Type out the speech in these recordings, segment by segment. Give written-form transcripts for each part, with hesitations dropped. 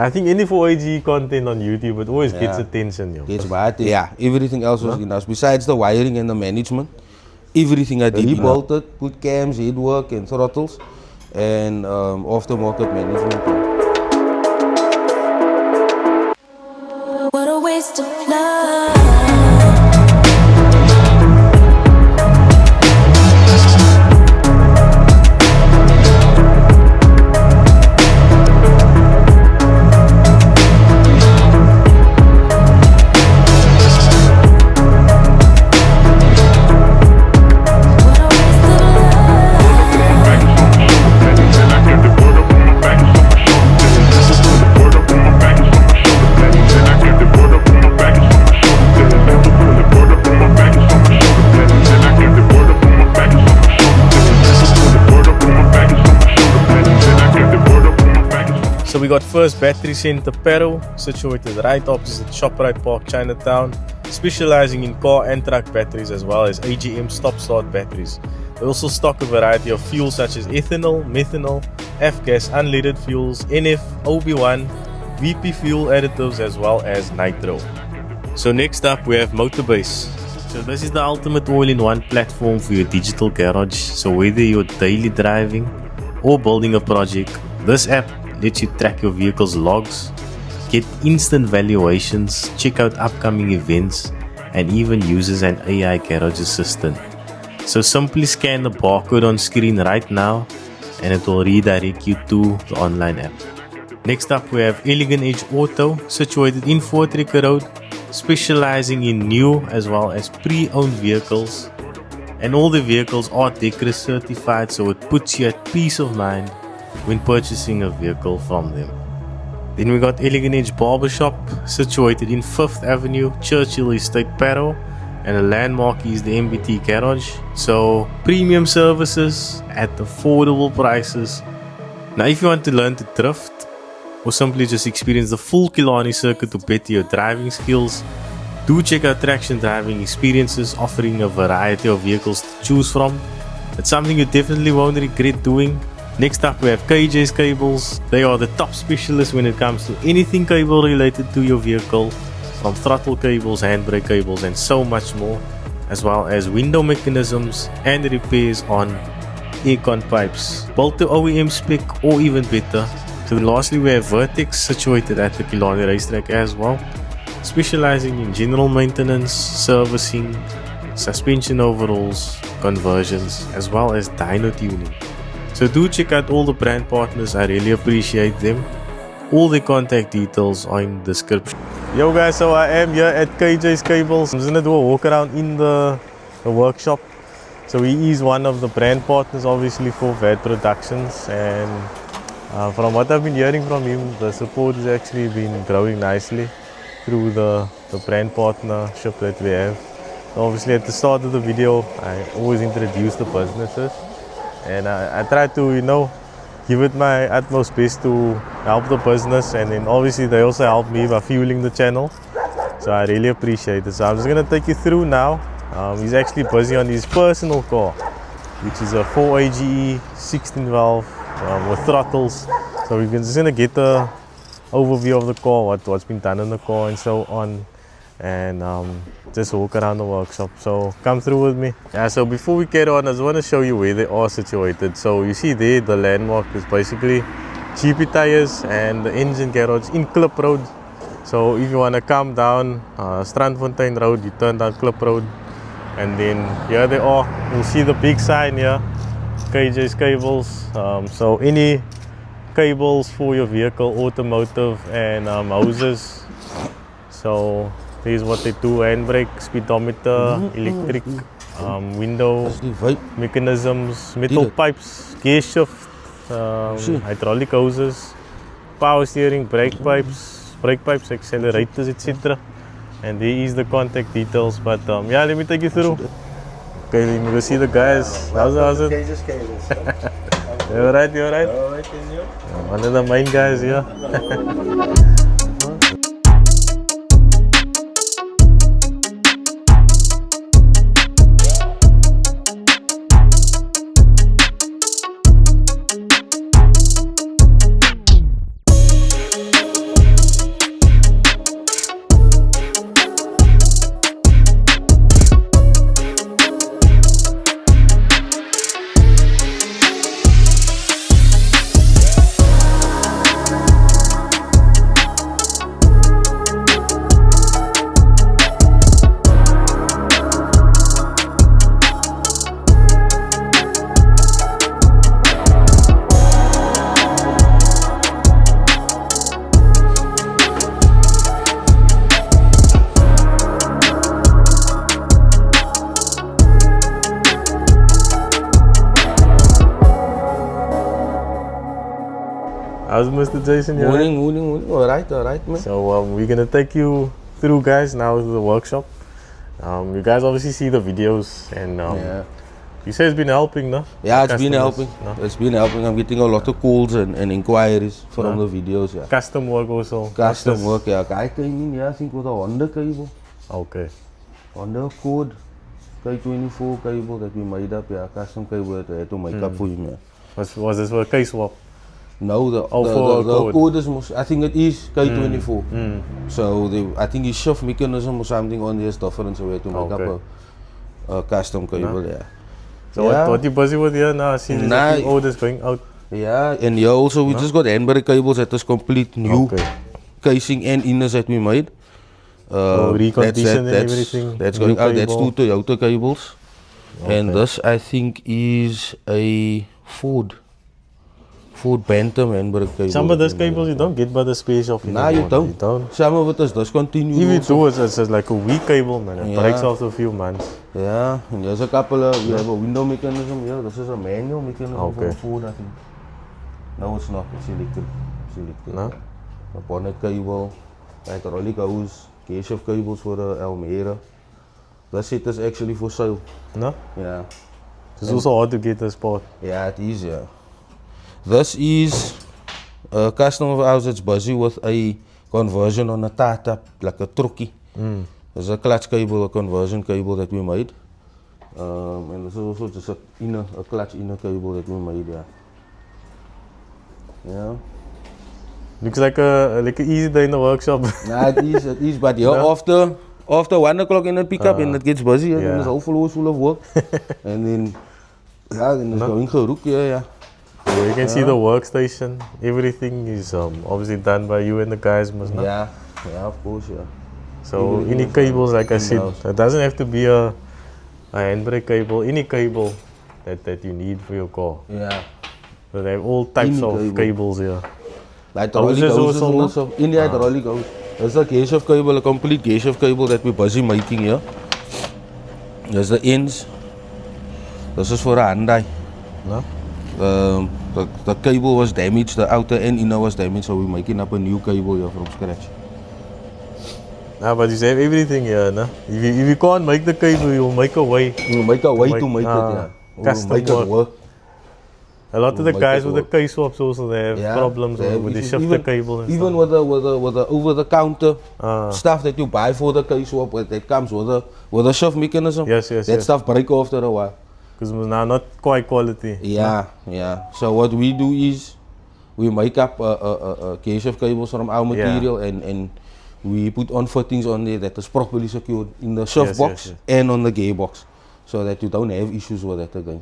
I think any 4AG content on YouTube, it always gets attention. Yo. Yeah, everything else was in-house. Besides the wiring and the management, everything I did. He bolted, put cams, headwork and throttles, and aftermarket management. What a waste of love. So we got First Battery Center Pero, situated right opposite ShopRite Park, Chinatown, specializing in car and truck batteries as well as AGM stop-start batteries. They also stock a variety of fuels such as ethanol, methanol, F-gas, unleaded fuels, NF, OB1, VP fuel additives as well as nitro. So next up we have Motorbase. So this is the ultimate all-in-one platform for your digital garage. So whether you're daily driving or building a project, this app lets you track your vehicle's logs, get instant valuations, check out upcoming events, and even uses an AI garage assistant. So simply scan the barcode on screen right now and it will redirect you to the online app. Next up we have Elegant Edge Auto, situated in Fort Ricker Road, specializing in new as well as pre-owned vehicles, and all the vehicles are Decra certified, so it puts you at peace of mind when purchasing a vehicle from them. Then we got Elegant Edge Barbershop, situated in 5th Avenue, Churchill Estate, Paro, and the landmark is the MBT Garage. So premium services at affordable prices. Now if you want to learn to drift or simply just experience the full Killarney circuit to better your driving skills, do check out Traction Driving Experiences, offering a variety of vehicles to choose from. It's something you definitely won't regret doing. Next up we have Kjays Cables. They are the top specialists when it comes to anything cable related to your vehicle, from throttle cables, handbrake cables and so much more, as well as window mechanisms and repairs on aircon pipes, built to OEM spec or even better. So lastly we have VERTEX, situated at the Killarney racetrack as well, specializing in general maintenance, servicing, suspension overhauls, conversions as well as dyno tuning. So do check out all the brand partners, I really appreciate them. All the contact details are in the description. Yo guys, so I am here at Kjays Cables. I'm just gonna do a walk around in the workshop. So he is one of the brand partners obviously for VAT Productions, and from what I've been hearing from him, the support has actually been growing nicely through the brand partnership that we have. So obviously at the start of the video I always introduce the businesses, and I try to, you know, give it my utmost best to help the business, and then obviously they also help me by fueling the channel, so I really appreciate it. So I'm just going to take you through now. He's actually busy on his personal car, which is a 4AGE 16 valve with throttles. So we're just going to get the overview of the car, what's been done in the car and so on, and just walk around the workshop. So come through with me. Yeah, so before we get on, I just want to show you where they are situated. So you see there, the landmark is basically GP Tires and the engine garage in Klip Road. So if you want to come down Strandfontein Road, you turn down Klip Road, and then here they are. You'll see the big sign here, Kjays Cables. So any cables for your vehicle, automotive and hoses. So here's what they do: handbrake, speedometer, electric, window mechanisms, metal pipes, gear shift, hydraulic hoses, power steering, brake pipes, accelerators, etc. And there is the contact details. But yeah, let me take you through. Okay, let me go see the guys. How's it? You alright? You alright? One of the main guys here. How's Mr. Jason? You alright? Morning. Alright, man. So we're gonna take you through, guys, now to the workshop. You guys obviously see the videos, and Yeah. you say it's been helping, no? Yeah, it's been Customers, helping. no? It's been helping. I'm getting a lot of calls and inquiries from No? the videos. Yeah. Custom work also. Custom What's work. Yeah. Guy came in. Yeah, I think with a Honda cable, this? Okay. Honda code, K24 cable that we made up. Yeah, custom cable that I had to make up for him. Yeah. Was this for a Kjays swap? No, the for code. code is I think it is K24. So I think his shift mechanism or something on there is different, so we had to make up a custom cable. Yeah. So Yeah. what you busy with here now? I see there's a few orders going out. Yeah, and here also we just got handbrake cables that is complete new Okay. casing and inners that we made. Reconditioned and everything. That's New going out. That's cable. two Toyota cables, and this I think is a Ford Bantam handbrake cable. Some of those cables you don't get by the space shop. Nah, you anymore, don't. Some of it is discontinued. If you also. do, it's just like a weak cable, man. It Yeah. breaks after a few months. Yeah, and there's a couple of, we have a window mechanism here. This is a manual mechanism Okay. for Ford, I think. No, it's not. It's electric. No? A bonnet cable, hydraulic hose, gear shift cables for the Almera. This set is actually for sale. No? Yeah. It's also hard to get this part. Yeah, it is, yeah. This is a customer of ours that's busy with a conversion on a Tata, like a truckie. There's a clutch cable, a conversion cable that we made. And this is also just a clutch inner cable that we made, yeah. Yeah. Looks like a easy day in the workshop. Nah, it is, but yeah, No? after 1 o'clock in the pickup and it gets busy and yeah. there's whole floors full of work. And then, yeah, then it's going geroek, yeah. So you can see the workstation. Everything is obviously done by you and the guys, must know. Yeah, of course, yeah. So Everything any is cables, like I said, in-house. it doesn't have to be a handbrake cable. Any cable that you need for your car. Yeah. So they have all types Any of cable. cables here. Like hydraulic Hoses hoses also, no? also. In the hydraulic hose. There's a gear shift cable, a complete gear shift cable that we're busy making here. There's the ends. This is for a Hyundai. No? The cable was damaged, the outer and inner was damaged, so we're making up a new cable here from scratch. Nah, but you have everything here, no? If you can't make the cable, you'll make a way. We'll make a way Make- to make it, ah, yeah. We'll custom make work. it work. A lot of the Make guys it with the work. Kjays swaps also, they have Yeah, problems they have with the issues. shifter cable and Even stuff. with the over the counter Ah. stuff that you buy for the Kjays swap, that comes with a shift mechanism. Yes, That stuff break after a while. Because now not quite quality. Yeah. So what we do is we make up a gear shift cables from our material and we put on fittings on there that is properly secured in the shift Yes, box yes. and on the gearbox, so that you don't have issues with that again.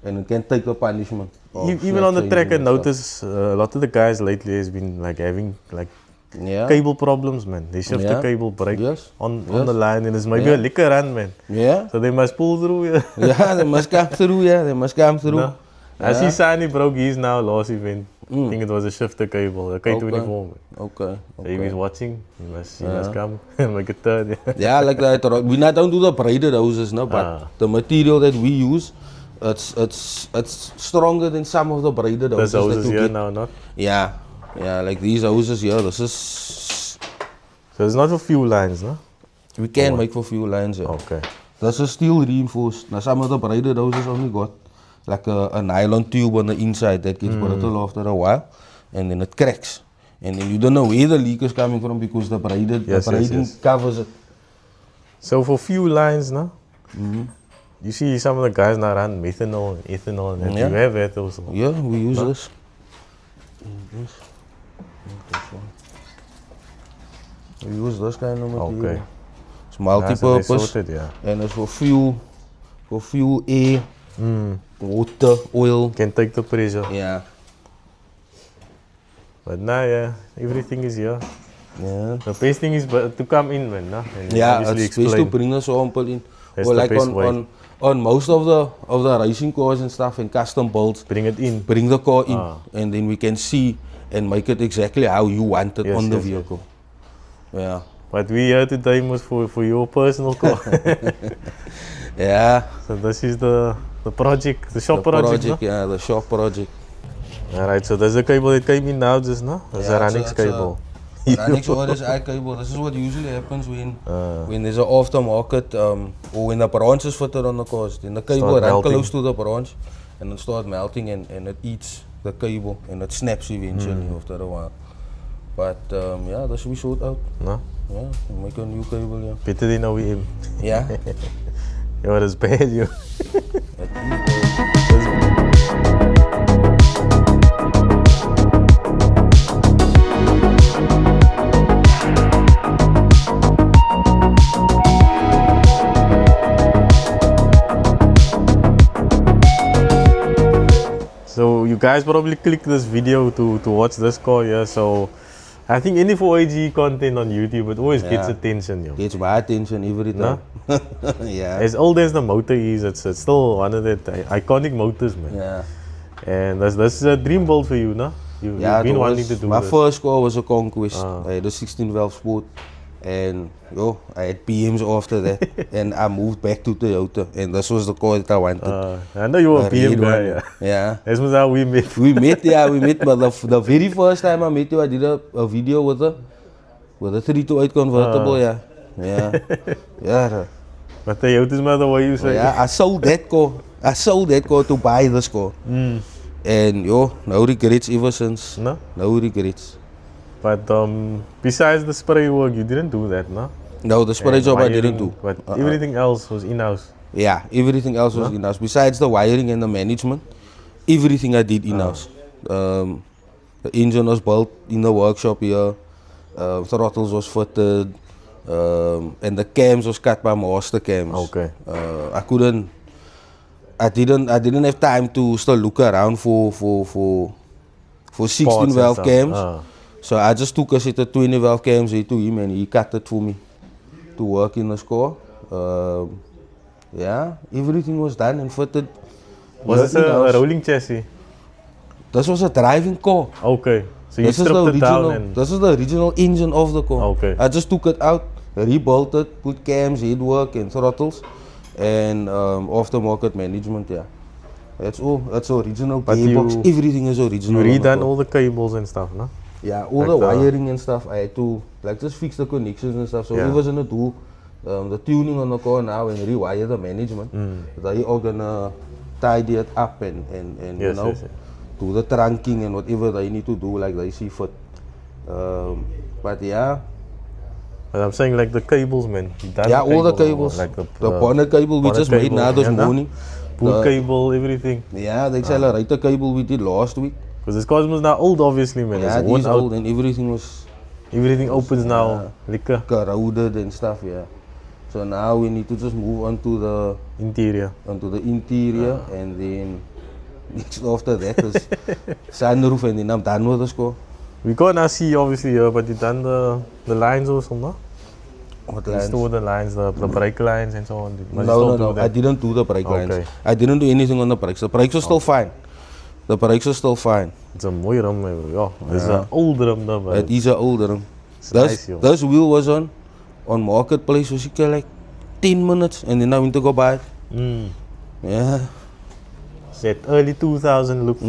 And it can take a punishment. of Even on the flat track, I changing and stuff. notice a lot of the guys lately has been like having like Yeah. cable problems, man. They shift the Yeah. cable break Yes. on Yes. the line, and it's maybe Yeah. a liquor run, man. Yeah. So they must pull through. Yeah. Yeah, they must come through. Yeah, they must come through. No? I see Sani broke his now last event. I think it was a shifter cable, a K24. Man. Okay. So if he's watching, he must come and make a turn. Yeah. Yeah, like that. We not don't do the braided hoses, no, but the material that we use, it's stronger than some of the braided There's hoses. houses that you here get. now, not? Yeah, like these hoses here. This is So it's not for fuel lines, no? we can make for fuel lines. Yeah. Okay. This is steel reinforced. Now some of the braided hoses only got like a nylon tube on the inside that gets brittle after a while, and then it cracks. And then you don't know where the leak is coming from because the braiding covers it. So for fuel lines, no? You see some of the guys now run methanol and ethanol, and Yeah. you have that also. Yeah, we use this. We use this kind of material. Okay. It's multi-purpose, That's sorted, yeah. and it's for fuel, air, water, oil. Can take the pressure. Yeah. But now, yeah, everything is here. Yeah. The best thing is to come in, man, no? And Yeah, obviously it's best to bring the sample in. That's or the like best way. on most of the racing cars and stuff and custom builds, Bring it in. bring the car in, Ah. and then we can see and make it exactly how you want it Yes, on the yes, yes. vehicle. Yeah. But we here today was for your personal car. Yeah. So this is the project, the shop project, no? Yeah, the shop project. Alright, so there's a cable that came in now just now. There's a Ranix cable. Ranix RSI cable. This is what usually happens when there's an aftermarket or when the branch is fitted on the cars. Then the cable runs close to the branch and it starts melting and it eats the cable and it snaps eventually after a while. But yeah, that should be sorted out. No? Yeah, make a new cable, yeah. Better than OEM. Yeah. Yo, that's bad, yo. So you guys probably click this video to watch this car, yeah. So I think any 4AG content on YouTube, it always gets attention, yo. Gets my attention every time. No? Yeah. As old as the motor is, it's still one of the iconic motors, man. Yeah. And that's a dream build for you, no? You've been wanting to do my this. first car was a Conquest. I had a 16 valve Sport. And yo, I had PMs after that. And I moved back to Toyota. And this was the car that I wanted. I know you were a PM guy, yeah. Yeah. That's how we met. We met, but the very first time I met you, I did a video with a 328 convertible, yeah. Yeah. Yeah. But Toyota is not the way you say. Yeah, I sold that car. I sold that car to buy this car. And yo, no regrets ever since. No? No regrets. But besides the spray work, you didn't do that, no? No, the spray job I didn't do. But everything else was in-house. Yeah, everything else was in-house. Besides the wiring and the management, everything I did in-house. The engine was built in the workshop here. Throttles was fitted. And the cams was cut by master cams. Okay. I didn't have time to still look around for 16 valve cams. So I just took a set of 20 valve cams here to him and he cut it for me to work in the car. Yeah, everything was done and fitted. Was this a rolling chassis? This was a driving car. Okay. So you stripped it down and... This is the original engine of the car. Okay. I just took it out, rebuilt it, put cams, headwork and throttles and aftermarket management, yeah. That's all. That's original gearbox. Everything is original. You redone all the cables and stuff, no? Yeah, all like the wiring and stuff. I had to like just fix the connections and stuff. So we was gonna do the tuning on the car now and rewire the management. They all gonna tidy it up and you know do the trunking and whatever they need to do like they see fit. But yeah. But I'm saying like the cables, man. Yeah, all the cables. Like the bonnet cable we just made now this morning. Pull cable, everything. Yeah, the accelerator cable we did last week. Because this car was now old, obviously, man. Yeah, it is old and everything was... Everything opens now, liquor. Corroded and stuff, yeah. So now we need to just move on to the... Interior. Onto the interior and then... Next after that is sunroof and then I'm done with the car. We can't now see obviously here, but you done the lines also, no? What lines? Install the lines, the brake lines and so on. No, I didn't do the brake lines. I didn't do anything on the brakes. The brakes are still fine. The brakes are still fine. It's a mooi rum, bro. Yeah, it's an old rum, though, It is an old rum. Nice, this wheel was on marketplace was like 10 minutes and then I went to go buy it. Yeah. It's that early 2000 look.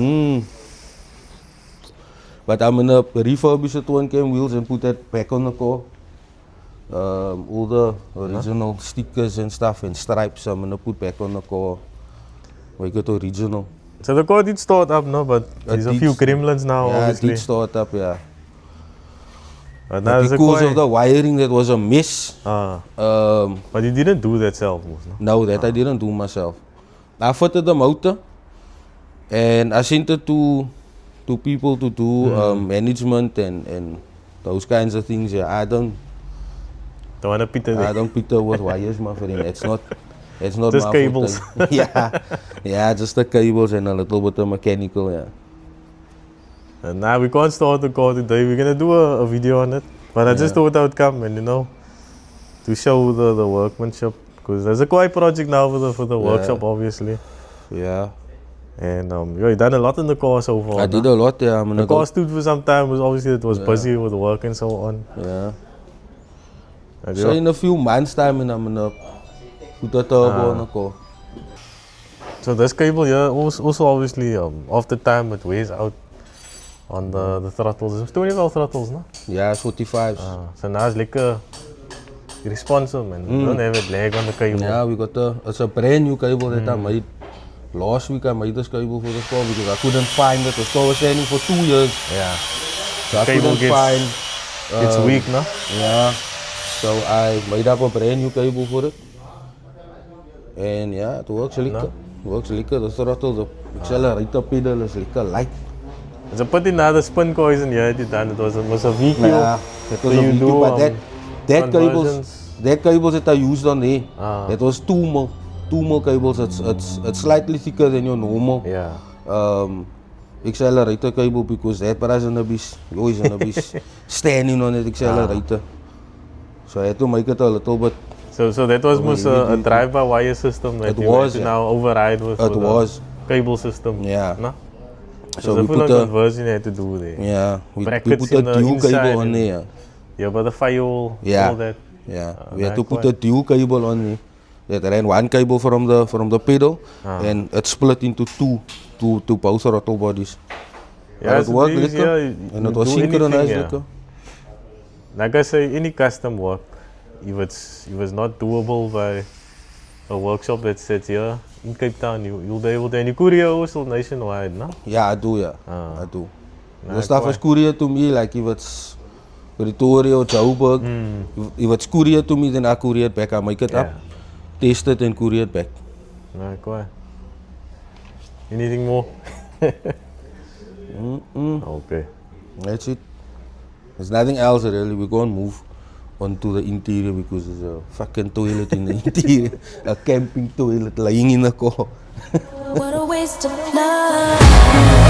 But I'm gonna refurbish the twin cam wheels and put that back on the car. All the original stickers and stuff and stripes I'm gonna put back on the car. Make it original. So the car did start up, no? But there's a few gremlins now, obviously. Yeah, it did start up, yeah. But because of the wiring that was a mess. But you didn't do that self, no? No, that I didn't do myself. I fitted the motor and I sent it to people to do management and those kinds of things. Yeah, I don't want to pit I don't pit with wires, my friend. It's not just my cables. yeah, just the cables and a little bit of mechanical, yeah. And now we can't start the car today. We're gonna do a video on it, but I just thought I would come and to show the workmanship, because there's a quite project now for the workshop, obviously. Yeah. And you done a lot in the car so far. I did a lot, yeah. The car stood for some time. Obviously it was busy with work and so on. Yeah. So in a few months time, I'm gonna put a turbo on the car. So this cable here also obviously after time it wears out. on the throttles. It's 12 throttles, no? Yeah, it's 45s. So now it's like responsive, man. Don't have it lag on the cable. Yeah, we got it's a brand new cable that I made. Last week I made this cable for the store because I couldn't find it. The store was standing for 2 years. Yeah. So I Cable couldn't find. It's weak, no? Yeah. So I made up a brand new cable for it. And yeah, it works lekker. Works lekker. The throttle, the accelerator pedal is lekker light. It's a pity now the spin coils in here done. It was a VQ. Yeah, it was a you VQ, do, but that conversions. cables that I used on there, that was 2 mil. 2 mil cables. It's slightly thicker than your normal Yeah. accelerator cable because that price gonna be always gonna be standing on that accelerator. So I had to make it a little bit. So that was most a drive-by-wire system that It you was, had to yeah. now override with It was. cable system. Yeah. No? So the we full put the conversion you had to do there. yeah we Brackets put a in the dual inside cable on and- there. Yeah, but the firewall, Yeah. all that. Yeah, we had to that's put why. a dual cable on there. That ran one cable from the pedal, and it split into two both throttle bodies. Yeah, But it's it worked easy, lekker, yeah, and you it was do anything, synchronized yeah. lekker. Like I say, any custom work, if it's not doable by a workshop that sits here in Cape Town, you'll be able to, and you courier also nationwide, no? Yeah, I do, yeah. I do. Nah, The stuff quite. is courier to me, like if it's Pretoria or Joburg, if it's courier to me, then I courier it back. I make it up, test it, and courier it back. No, quite. Anything more? Okay. That's it. There's nothing else really. We're going to move onto the interior because there's a fucking toilet in the interior. A camping toilet lying in the car. What a waste of love.